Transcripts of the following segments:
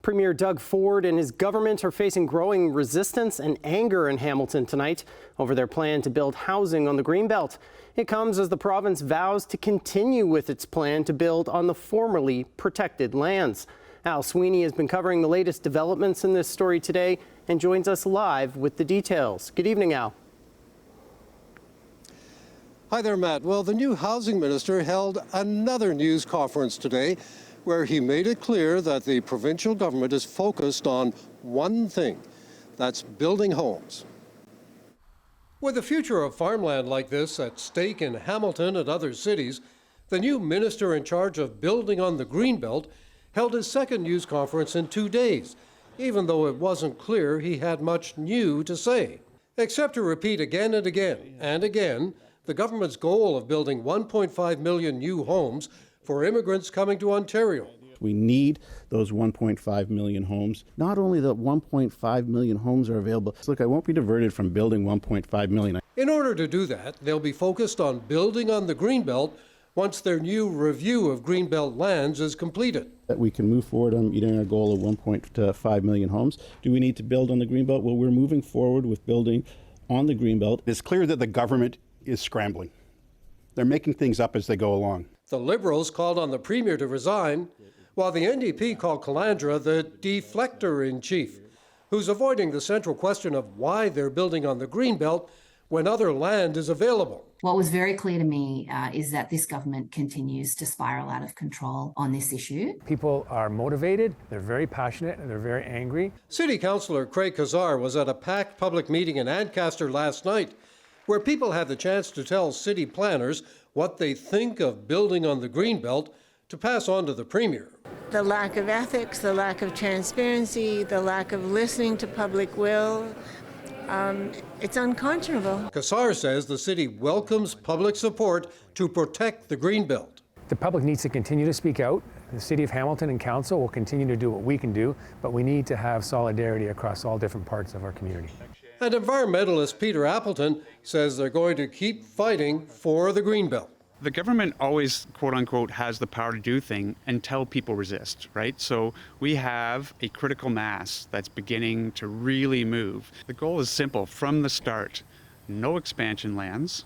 Premier Doug Ford and his government are facing growing resistance and anger in Hamilton tonight over their plan to build housing on the Greenbelt. It comes as the province vows to continue with its plan to build on the formerly protected lands. Al Sweeney has been covering the latest developments in this story today and joins us live with the details. Good evening, Al. Hi there, Matt. Well, the new housing minister held another news conference today where he made it clear that the provincial government is focused on one thing, that's building homes. With the future of farmland like this at stake in Hamilton and other cities, the new minister in charge of building on the Greenbelt held his second news conference in 2 days, even though it wasn't clear he had much new to say, except to repeat again and again and again the government's goal of building 1.5 million new homes for immigrants coming to Ontario. We need those 1.5 million homes. Not only the 1.5 million homes are available. Look, I won't be diverted from building 1.5 million. In order to do that, they'll be focused on building on the Greenbelt once their new review of Greenbelt lands is completed. That we can move forward on meeting our goal of 1.5 million homes. Do we need to build on the Greenbelt? Well, we're moving forward with building on the Greenbelt. It's clear that the government is scrambling. They're making things up as they go along. The Liberals called on the Premier to resign, while the NDP called Calandra the deflector-in-chief, who's avoiding the central question of why they're building on the Greenbelt when other land is available. What was very clear to me is that this government continues to spiral out of control on this issue. People are motivated, they're very passionate, and they're very angry. City Councillor Craig CASSAR was at a packed public meeting in Ancaster last night, where people had the chance to tell city planners what they think of building on the Greenbelt to pass on to the Premier. The lack of ethics, the lack of transparency, the lack of listening to public will, it's unconscionable. CASSAR says the city welcomes public support to protect the Greenbelt. The public needs to continue to speak out. The City of Hamilton and Council will continue to do what we can do, but we need to have solidarity across all different parts of our community. And environmentalist Peter Appleton says they're going to keep fighting for the Greenbelt. The government always, quote unquote, has the power to do things until people resist, right? So we have a critical mass that's beginning to really move. The goal is simple from the start: no expansion lands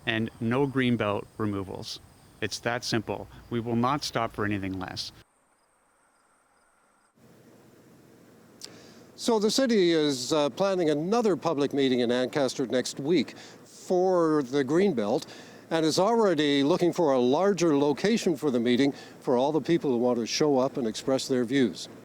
and no Greenbelt removals. It's that simple. We will not stop for anything less. So the city is planning another public meeting in Ancaster next week for the Greenbelt, and is already looking for a larger location for the meeting for all the people who want to show up and express their views.